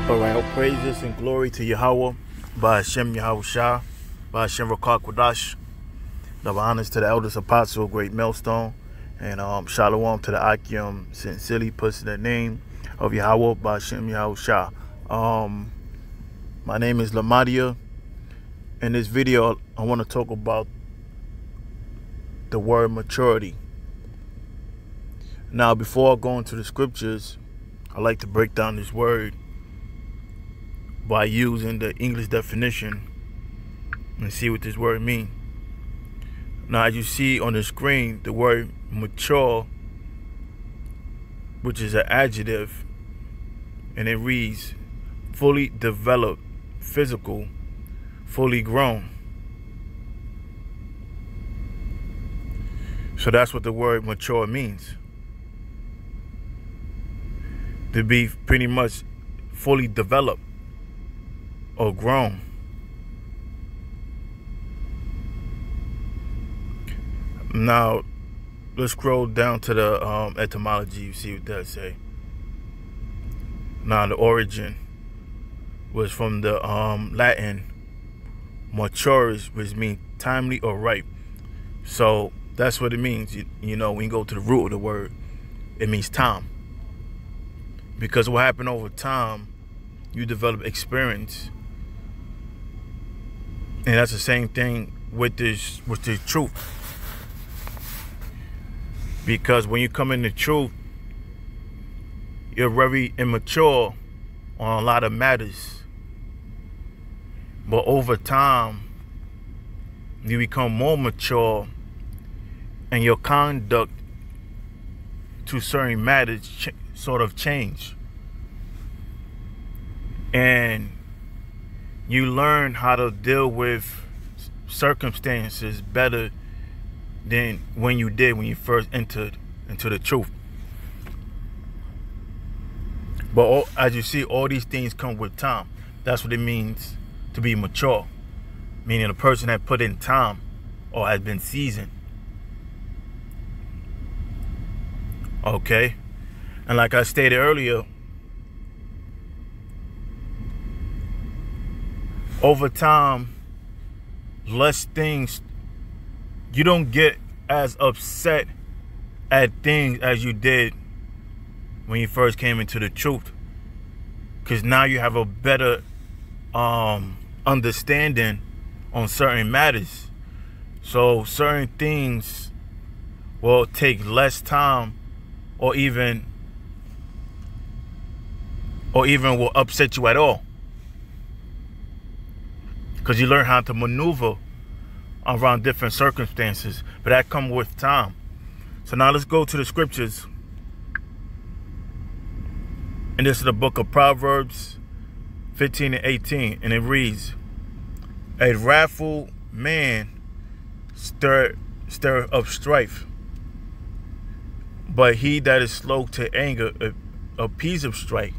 Alright, all praises and glory to Yahweh, by Hashem Yahweh Shah, by Hashem Rakak Quadash. Double honors to the eldest apostle, great millstone, and shalom to the Akim, sincerely puts the name of Yahweh, by Hashem Yahweh Shah. My name is Lamadia. In this video, I want to talk about the word maturity. Now, before I go into the scriptures, I like to break down this word by using the English definition and see what this word means. Now, as you see on the screen, the word mature, which is an adjective, and it reads fully developed, physical, fully grown. So that's what the word mature means. To be pretty much fully developed or grown. Now, let's scroll down to the etymology. You see what that say. Now, the origin was from the Latin maturis, which means timely or ripe. So that's what it means. You know, when you go to the root of the word, it means time. Because what happened over time, you develop experience. And that's the same thing with the truth. Because when you come in the truth, you're very immature on a lot of matters. But over time, you become more mature, and your conduct to certain matters sort of change. And you learn how to deal with circumstances better than when you did when you first entered into the truth. But as you see, all these things come with time. That's what it means to be mature, meaning a person that put in time or has been seasoned. Okay, and like I stated earlier, over time, less things, you don't get as upset at things as you did when you first came into the truth. Because now you have a better understanding on certain matters. So certain things will take less time or even will upset you at all. Because you learn how to maneuver around different circumstances. But that comes with time. So now let's go to the scriptures. And this is the book of Proverbs 15 and 18. And it reads, a wrathful man stir up strife, but he that is slow to anger appeaseth strife.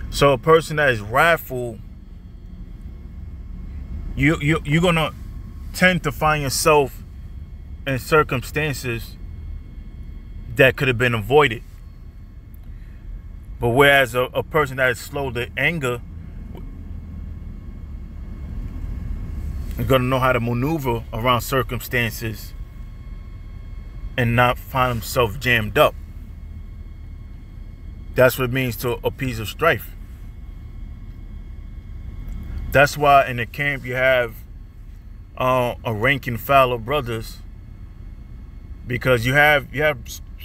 So a person that is wrathful, you're gonna tend to find yourself in circumstances that could have been avoided. But whereas a person that is slow to anger is gonna know how to maneuver around circumstances and not find himself jammed up. That's what it means to appease a strife. That's why in the camp you have a rank and file of brothers, because you have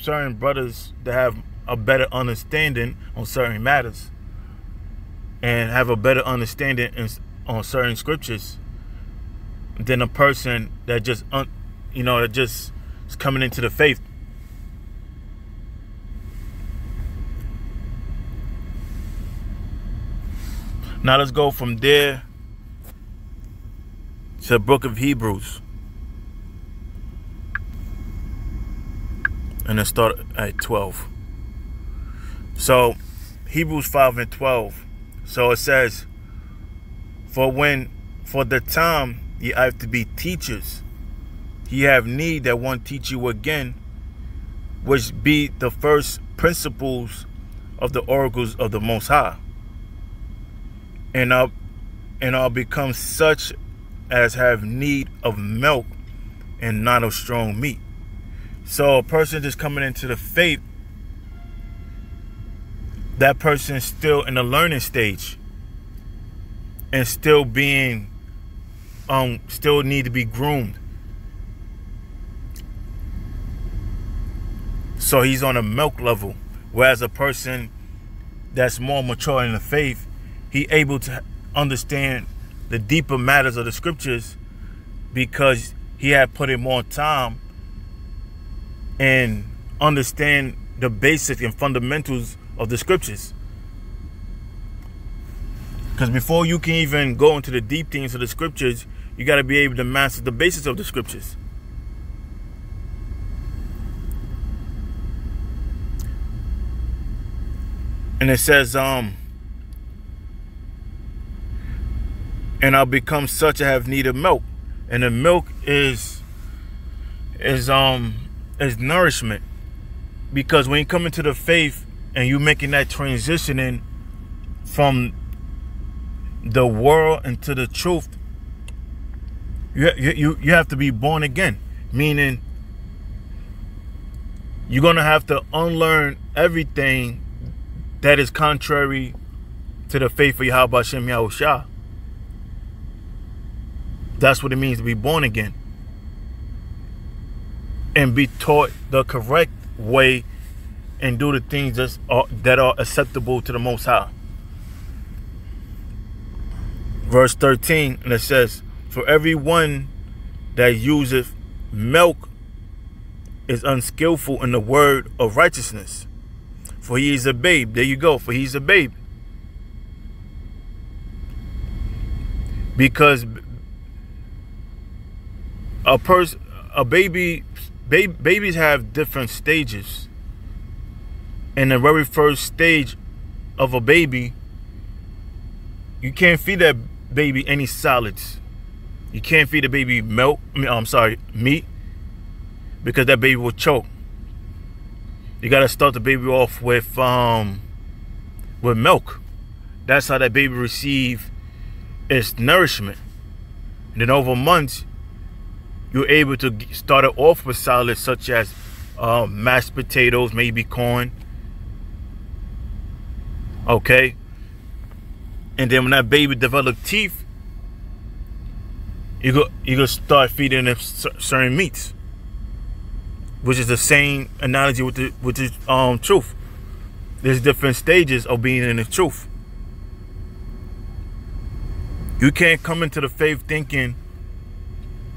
certain brothers that have a better understanding on certain matters and have a better understanding on certain scriptures than a person that just that just is coming into the faith. Now let's go from there to the book of Hebrews. And let's start at 12. So Hebrews 5 and 12. So it says, for the time ye have to be teachers, ye have need that one teach you again, which be the first principles of the oracles of the Most High. And I'll become such as have need of milk and not of strong meat. So a person just coming into the faith, that person is still in the learning stage and still being still need to be groomed. So he's on a milk level, whereas a person that's more mature in the faith, he able to understand the deeper matters of the scriptures because he had put in more time and understand the basics and fundamentals of the scriptures. Because before you can even go into the deep things of the scriptures, you got to be able to master the basics of the scriptures. And it says, and I'll become such I have need of milk. And the milk is nourishment. Because when you come into the faith and you're making that transitioning from the world into the truth, you have to be born again. Meaning you're going to have to unlearn everything that is contrary to the faith of Yahweh Hashem Yahushua. That's what it means to be born again. And be taught the correct way and do the things that are acceptable to the Most High. Verse 13, and it says, for everyone that useth milk is unskillful in the word of righteousness, for he is a babe. There you go, for he's a babe. Because babies have different stages. In the very first stage of a baby, you can't feed that baby any solids. You can't feed the baby meat, because that baby will choke. You gotta start the baby off with milk. That's how that baby receives its nourishment. And then over months, you're able to start it off with solids such as mashed potatoes, maybe corn. Okay. And then when that baby develops teeth, you go start feeding them certain meats, which is the same analogy with the truth. There's different stages of being in the truth. You can't come into the faith thinking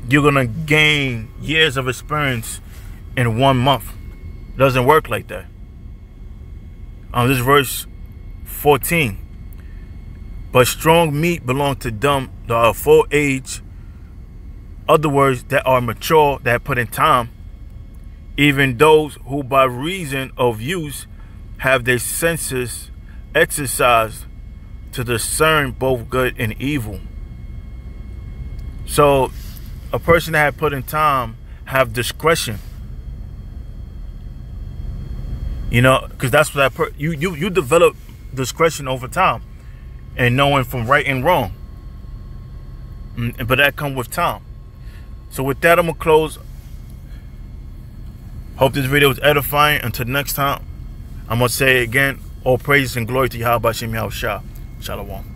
you're gonna gain years of experience in 1 month. It doesn't work like that. This verse 14. But strong meat belong to them that are full age. Other words, that are mature, that put in time. Even those who by reason of use have their senses exercised to discern both good and evil. So a person that had put in time have discretion. You know, because that's what you develop discretion over time and knowing from right and wrong. But that comes with time. So with that, I'm going to close. Hope this video was edifying. Until next time, I'm going to say again, all praises and glory to Yahweh Hashem Yahushua. Shalom.